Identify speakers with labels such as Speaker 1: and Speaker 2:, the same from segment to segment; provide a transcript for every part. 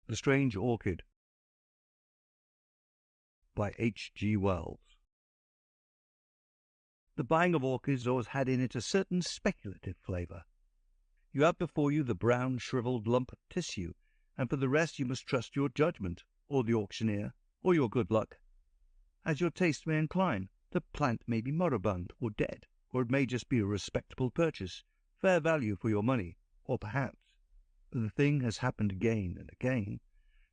Speaker 1: The Strange Orchid by H.G. Wells. The buying of orchids always had in it a certain speculative flavour. You have before you the brown, shriveled lump of tissue, and for the rest you must trust your judgment, or the auctioneer, or your good luck. As your taste may incline, the plant may be moribund or dead, or it may just be a respectable purchase, fair value for your money, or perhaps, for the thing has happened again and again,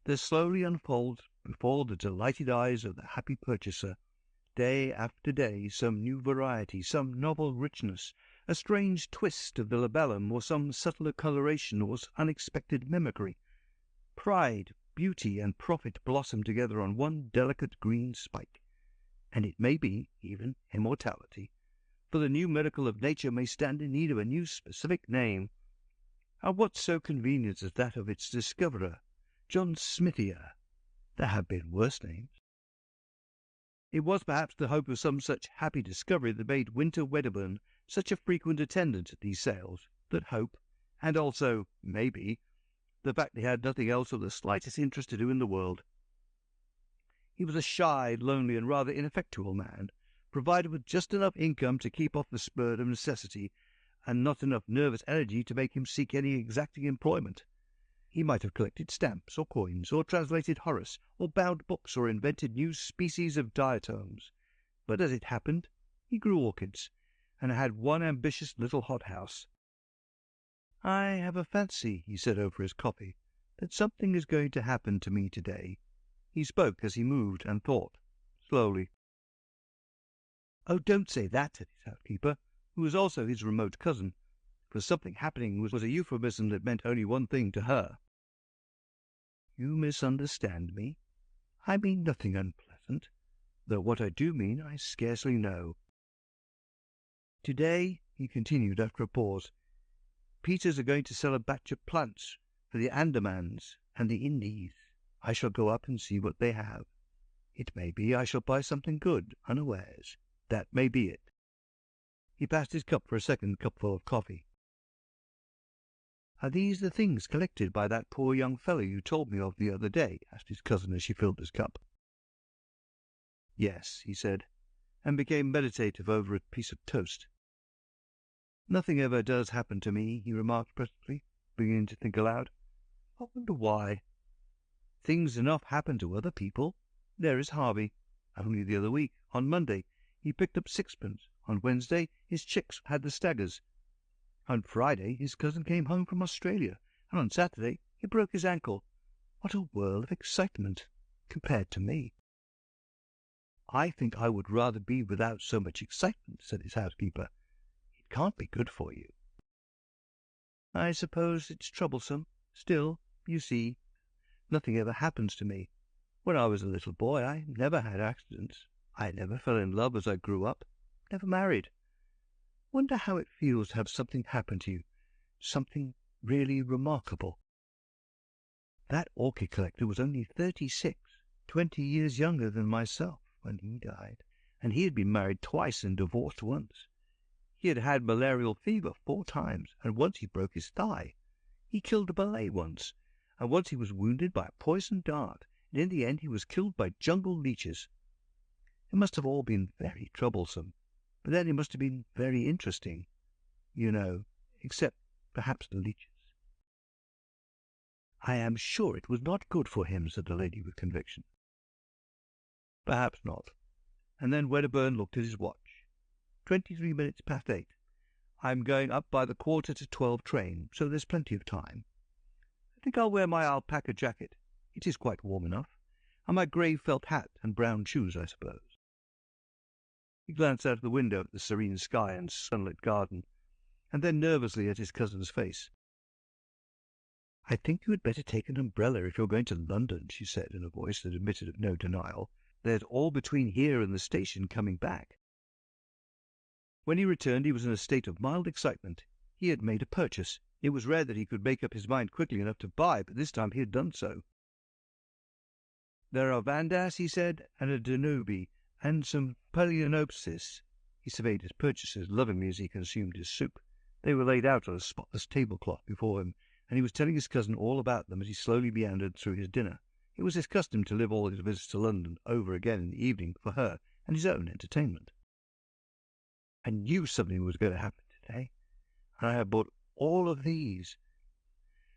Speaker 1: there slowly unfolds before the delighted eyes of the happy purchaser, day after day, some new variety, some novel richness, a strange twist of the labellum, or some subtler coloration, or unexpected mimicry. Pride, beauty, and profit blossom together on one delicate green spike, and it may be even immortality, for the new miracle of nature may stand in need of a new specific name. And what so convenient as that of its discoverer, John Smithier? There have been worse names. It was perhaps the hope of some such happy discovery that made Winter Wedderburn such a frequent attendant at these sales, that hope, and also, maybe, the fact that he had nothing else of the slightest interest to do in the world. He was a shy, lonely, and rather ineffectual man, provided with just enough income to keep off the spur of necessity, and not enough nervous energy to make him seek any exacting employment. He might have collected stamps or coins, or translated Horace, or bound books, or invented new species of diatoms. But as it happened, he grew orchids, and had one ambitious little hothouse. "I have a fancy," he said over his coffee, "that something is going to happen to me today." He spoke as he moved and thought, slowly. "Oh, don't say that," said his housekeeper, who was also his remote cousin, for something happening was a euphemism that meant only one thing to her. "You misunderstand me. I mean nothing unpleasant, though what I do mean I scarcely know. Today," he continued after a pause, "Peters are going to sell a batch of plants for the Andamans and the Indies. I shall go up and see what they have. It may be I shall buy something good, unawares. That may be it." He passed his cup for a second cupful of coffee. "Are these the things collected by that poor young fellow you told me of the other day?" asked his cousin as she filled his cup. "Yes," he said, and became meditative over a piece of toast. "Nothing ever does happen to me," he remarked presently, beginning to think aloud. "I wonder why. Things enough happen to other people. There is Harvey. Only the other week, on Monday, he picked up sixpence. On Wednesday, his chicks had the staggers. On Friday, his cousin came home from Australia, and on Saturday he broke his ankle. What a world of excitement, compared to me." "I think I would rather be without so much excitement," said his housekeeper. "It can't be good for you." "I suppose it's troublesome. Still, you see, nothing ever happens to me. When I was a little boy I never had accidents. I never fell in love as I grew up, never married. Wonder how it feels to have something happen to you, something really remarkable." "That orchid collector was only 36, 20 years younger than myself, when he died, and he had been married twice and divorced once. He had had malarial fever 4 times, and once he broke his thigh. He killed a Malay once, and once he was wounded by a poisoned dart, and in the end he was killed by jungle leeches. It must have all been very troublesome, but then it must have been very interesting, you know, except perhaps the leeches." "I am sure it was not good for him," said the lady with conviction. "Perhaps not." And then Wedderburn looked at his watch. 23 minutes past 8. "I'm going up by the 11:45 train, so there's plenty of time. I think I'll wear my alpaca jacket. It is quite warm enough, and my grey felt hat and brown shoes, I suppose." He glanced out of the window at the serene sky and sunlit garden, and then nervously at his cousin's face. "I think you had better take an umbrella if you're going to London," she said in a voice that admitted of no denial. "There's all between here and the station coming back." When he returned he was in a state of mild excitement. He had made a purchase. It was rare that he could make up his mind quickly enough to buy, but this time he had done so. "There are Vandas," he said, "and a Danube, and some Phalaenopsis." He surveyed his purchases lovingly as he consumed his soup. They were laid out on a spotless tablecloth before him, and he was telling his cousin all about them as he slowly meandered through his dinner. It was his custom to live all his visits to London over again in the evening for her and his own entertainment. I knew something was going to happen today, and I have bought all of these.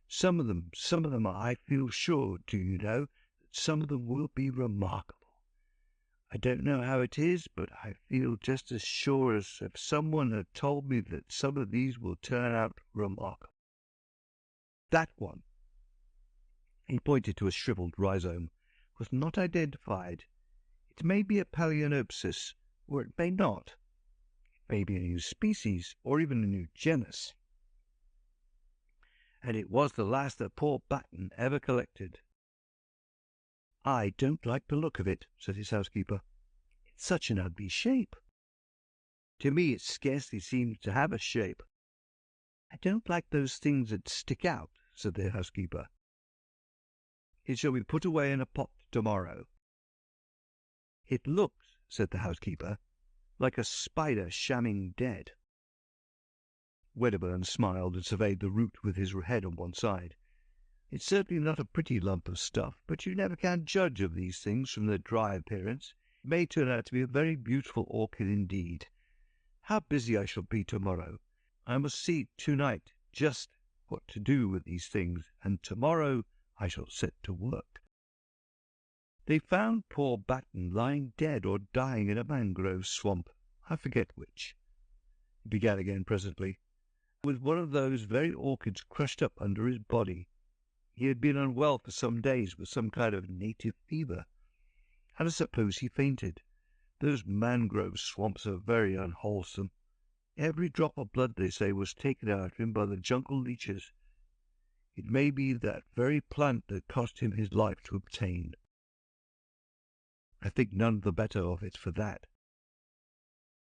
Speaker 1: Some of them, I feel sure, do you know, that some of them will be remarkable. I don't know how it is, but I feel just as sure as if someone had told me that some of these will turn out remarkable. That one," he pointed to a shriveled rhizome, "was not identified. It may be a Phalaenopsis, or it may not. It may be a new species, or even a new genus. And it was the last that poor Batten ever collected." "I don't like the look of it," said his housekeeper. "It's such an ugly shape." "To me it scarcely seems to have a shape." "I don't like those things that stick out," said the housekeeper. "It shall be put away in a pot tomorrow." "It looks," said the housekeeper, "like a spider shamming dead." Wedderburn smiled and surveyed the root with his head on one side. "It's certainly not a pretty lump of stuff, but you never can judge of these things from their dry appearance. It may turn out to be a very beautiful orchid indeed. How busy I shall be tomorrow! I must see to-night just what to do with these things, and tomorrow I shall set to work." "They found poor Batten lying dead or dying in a mangrove swamp, I forget which," he began again presently, "with one of those very orchids crushed up under his body. He had been unwell for some days with some kind of native fever, and I suppose he fainted. Those mangrove swamps are very unwholesome. Every drop of blood, they say, was taken out of him by the jungle leeches. It may be that very plant that cost him his life to obtain. I think none the better of it for that."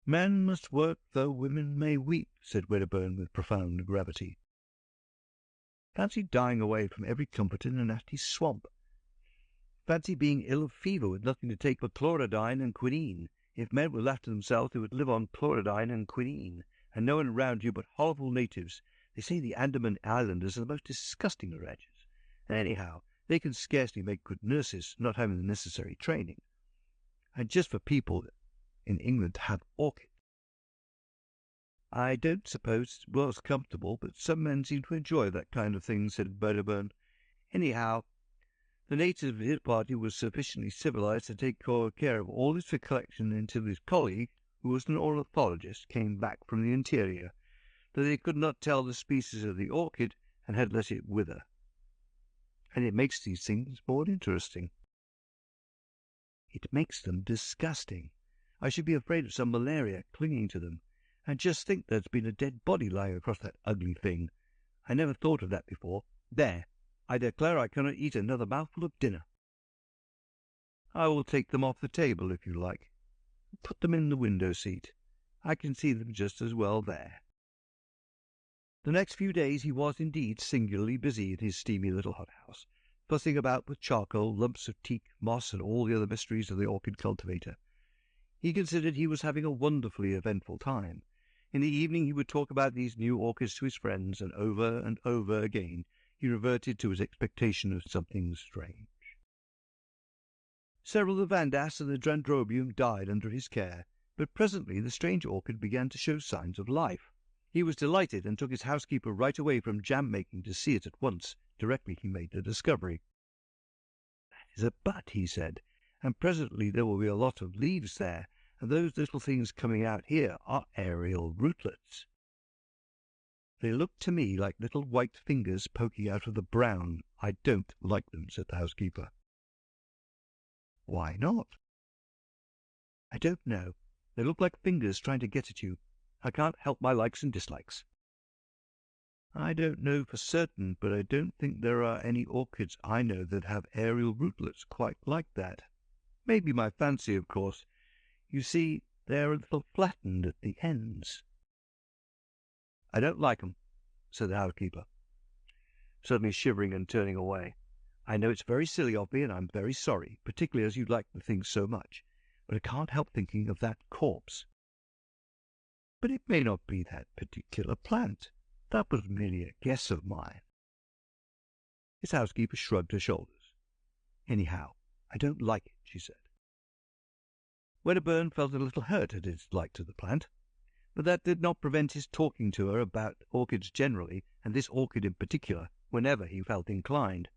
Speaker 1: "Men must work though women may weep," said Wedderburn with profound gravity. "Fancy dying away from every comfort in a nasty swamp. Fancy being ill of fever with nothing to take but chlorodyne and quinine. If men were left to themselves, they would live on chlorodyne and quinine, and no one around you but horrible natives. They say the Andaman Islanders are the most disgusting of wretches, and anyhow, they can scarcely make good nurses, not having the necessary training. And just for people in England to have orchids. I don't suppose it's well comfortable, but some men seem to enjoy that kind of thing," said Wedderburn. "Anyhow, the natives of his party were sufficiently civilized to take care of all his collection until his colleague, who was an ornithologist, came back from the interior, though they could not tell the species of the orchid and had let it wither. And it makes these things more interesting." "It makes them disgusting. I should be afraid of some malaria clinging to them. And just think there's been a dead body lying across that ugly thing. I never thought of that before. There, I declare I cannot eat another mouthful of dinner." "I will take them off the table if you like. Put them in the window seat. I can see them just as well there." The next few days he was indeed singularly busy in his steamy little hothouse, fussing about with charcoal, lumps of teak, moss, and all the other mysteries of the orchid cultivator. He considered he was having a wonderfully eventful time. In the evening he would talk about these new orchids to his friends, and over again he reverted to his expectation of something strange. Several of the Vandas and the Dendrobium died under his care, but presently the strange orchid began to show signs of life. He was delighted, and took his housekeeper right away from jam-making to see it at once, directly he made the discovery. "That is a bud," he said, "and presently there will be a lot of leaves there, and those little things coming out here are aerial rootlets. They look to me like little white fingers poking out of the brown. I don't like them," said the housekeeper. "Why not?" "I don't know. They look like fingers trying to get at you. I can't help my likes and dislikes." "I don't know for certain, but I don't think there are any orchids I know that have aerial rootlets quite like that. Maybe my fancy, of course. You see, they are a little flattened at the ends." "I don't like 'em," said the housekeeper, suddenly shivering and turning away. "I know it's very silly of me, and I'm very sorry, particularly as you like the thing so much, but I can't help thinking of that corpse." "But it may not be that particular plant. That was merely a guess of mine." His housekeeper shrugged her shoulders. "Anyhow, I don't like it," she said. Wedderburn felt a little hurt at his dislike to the plant, but that did not prevent his talking to her about orchids generally, and this orchid in particular, whenever he felt inclined.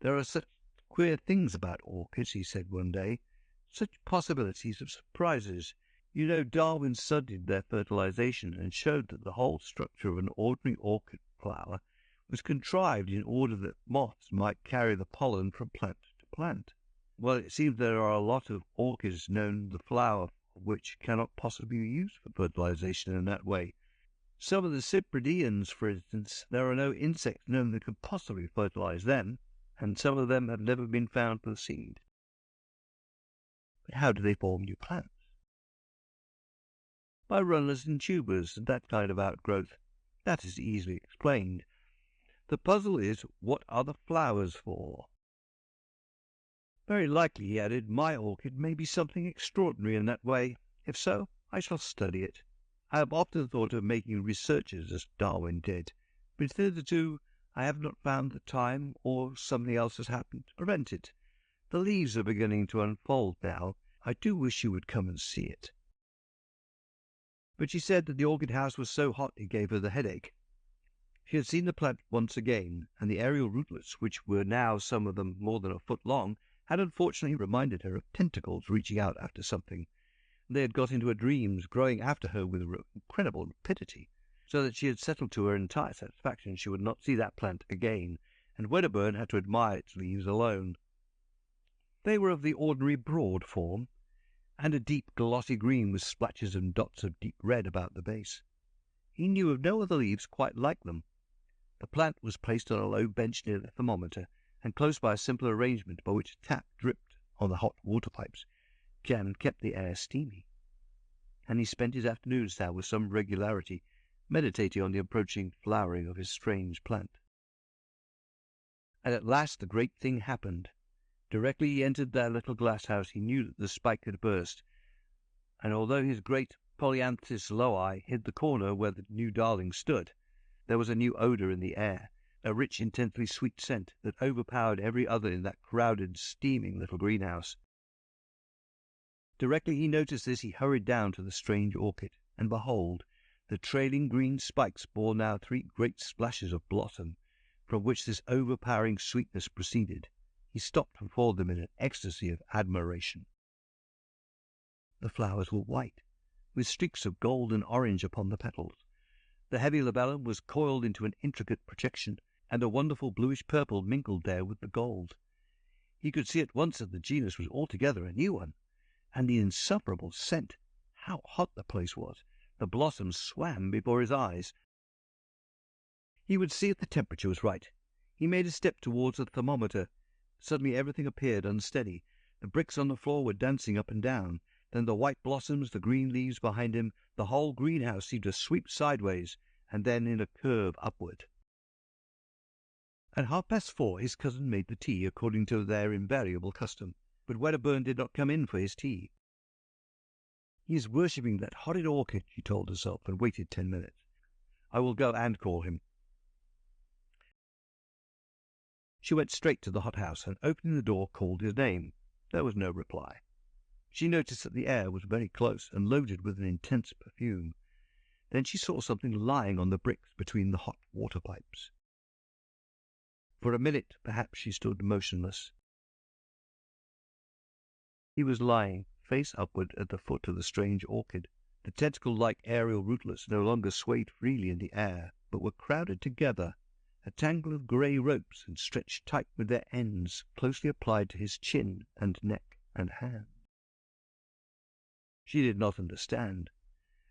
Speaker 1: "There are such queer things about orchids," he said one day, "such possibilities of surprises. You know, Darwin studied their fertilization and showed that the whole structure of an ordinary orchid flower was contrived in order that moths might carry the pollen from plant to plant. Well, it seems there are a lot of orchids known the flower which cannot possibly be used for fertilization in that way. Some of the cyprideans, for instance, there are no insects known that could possibly fertilize them, and some of them have never been found for the seed." "But how do they form new plants?" "By runners and tubers, and that kind of outgrowth. That is easily explained. The puzzle is, what are the flowers for? Very likely," he added, "my orchid may be something extraordinary in that way. If so, I shall study it. I have often thought of making researches as Darwin did, but hitherto I have not found the time, or something else has happened to prevent it. The leaves are beginning to unfold now. I do wish you would come and see it." But she said that the orchid house was so hot it gave her the headache. She had seen the plant once again, and the aerial rootlets, which were now some of them more than a foot long, had unfortunately reminded her of tentacles reaching out after something. They had got into her dreams, growing after her with incredible rapidity, so that she had settled to her entire satisfaction she would not see that plant again, and Wedderburn had to admire its leaves alone. They were of the ordinary broad form, and a deep glossy green with splashes and dots of deep red about the base. He knew of no other leaves quite like them. The plant was placed on a low bench near the thermometer, and close by a simple arrangement by which a tap dripped on the hot water pipes, and kept the air steamy. And he spent his afternoons now with some regularity, meditating on the approaching flowering of his strange plant. And at last the great thing happened. Directly he entered their little glass house, he knew that the spike had burst, and although his great polyanthus lowi hid the corner where the new darling stood, there was a new odour in the air, a rich, intensely sweet scent that overpowered every other in that crowded, steaming little greenhouse. Directly he noticed this, he hurried down to the strange orchid, and behold, the trailing green spikes bore now 3 great splashes of blossom, from which this overpowering sweetness proceeded. He stopped before them in an ecstasy of admiration. The flowers were white, with streaks of gold and orange upon the petals. The heavy labellum was coiled into an intricate projection, and a wonderful bluish-purple mingled there with the gold. He could see at once that the genus was altogether a new one, and the insufferable scent. How hot the place was! The blossoms swam before his eyes. He would see if the temperature was right. He made a step towards the thermometer. Suddenly everything appeared unsteady. The bricks on the floor were dancing up and down. Then the white blossoms, the green leaves behind him, the whole greenhouse seemed to sweep sideways, and then in a curve upward. At 4:30 his cousin made the tea, according to their invariable custom, but Wedderburn did not come in for his tea. "He is worshipping that horrid orchid," she told herself, and waited 10 minutes. "I will go and call him." She went straight to the hothouse, and opening the door called his name. There was no reply. She noticed that the air was very close and loaded with an intense perfume. Then she saw something lying on the bricks between the hot water pipes. For a minute, perhaps, she stood motionless. He was lying, face upward, at the foot of the strange orchid. The tentacle-like aerial rootlets no longer swayed freely in the air, but were crowded together, a tangle of grey ropes, and stretched tight with their ends closely applied to his chin and neck and hand. She did not understand.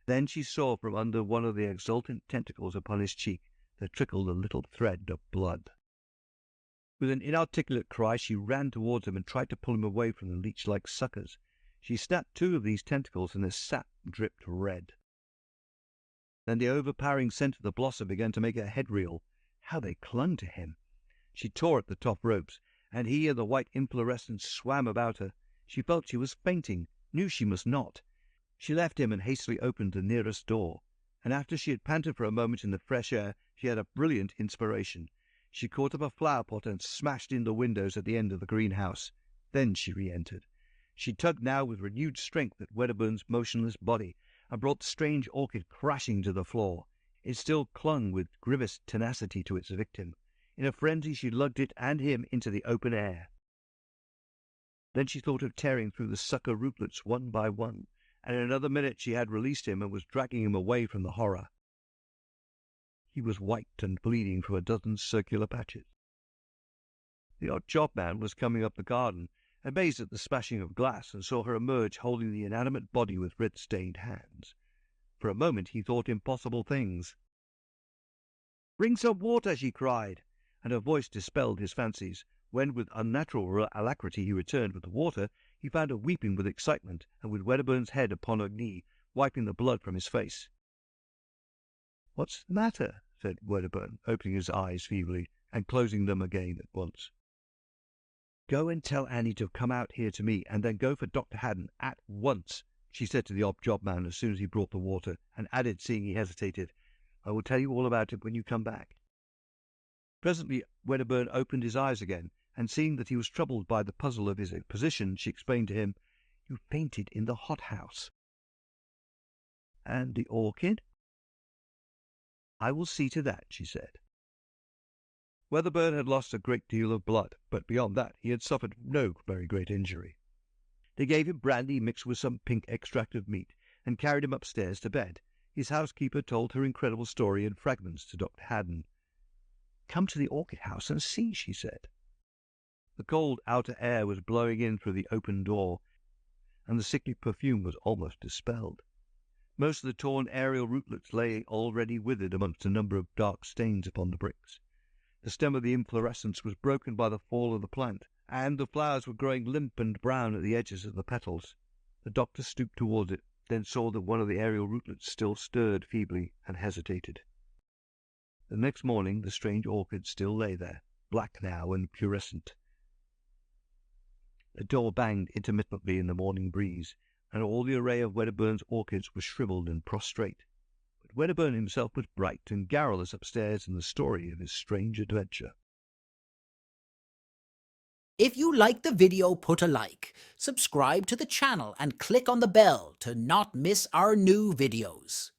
Speaker 1: Then she saw from under one of the exultant tentacles upon his cheek there trickled a little thread of blood. With an inarticulate cry she ran towards him and tried to pull him away from the leech-like suckers. She snapped 2 of these tentacles, and the sap dripped red. Then the overpowering scent of the blossom began to make her head reel. How they clung to him! She tore at the top ropes, and he and the white inflorescence swam about her. She felt she was fainting, knew she must not. She left him and hastily opened the nearest door, and after she had panted for a moment in the fresh air, she had a brilliant inspiration. She caught up a flower pot and smashed in the windows at the end of the greenhouse. Then she re-entered. She tugged now with renewed strength at Wedderburn's motionless body, and brought the strange orchid crashing to the floor. It still clung with grimmest tenacity to its victim. In a frenzy she lugged it and him into the open air. Then she thought of tearing through the sucker rootlets one by one, and in another minute she had released him and was dragging him away from the horror. He was white and bleeding from a dozen circular patches. The odd job man was coming up the garden, amazed at the smashing of glass, and saw her emerge holding the inanimate body with red-stained hands. For a moment he thought impossible things. "Bring some water," she cried, and her voice dispelled his fancies. When with unnatural alacrity he returned with the water, he found her weeping with excitement, and with Wedderburn's head upon her knee, wiping the blood from his face. "What's the matter?" said Wedderburn, opening his eyes feebly, and closing them again at once. "Go and tell Annie to come out here to me, and then go for Dr. Haddon at once," she said to the odd job man as soon as he brought the water, and added, seeing he hesitated, "I will tell you all about it when you come back." Presently Wedderburn opened his eyes again, and seeing that he was troubled by the puzzle of his position, she explained to him, "You fainted in the hothouse." "And the orchid?" "I will see to that," she said. Wedderburn had lost a great deal of blood, but beyond that he had suffered no very great injury. They gave him brandy mixed with some pink extract of meat, and carried him upstairs to bed. His housekeeper told her incredible story in fragments to Dr. Haddon. "Come to the orchid house and see," she said. The cold outer air was blowing in through the open door, and the sickly perfume was almost dispelled. Most of the torn aerial rootlets lay already withered amongst a number of dark stains upon the bricks. The stem of the inflorescence was broken by the fall of the plant, and the flowers were growing limp and brown at the edges of the petals. The doctor stooped towards it, then saw that one of the aerial rootlets still stirred feebly, and hesitated. The next morning the strange orchid still lay there, black now and putrescent. The door banged intermittently in the morning breeze, and all the array of Wedderburn's orchids was shriveled and prostrate. But Wedderburn himself was bright and garrulous upstairs in the story of his strange adventure.
Speaker 2: If you like the video, put a like, subscribe to the channel and click on the bell to not miss our new videos.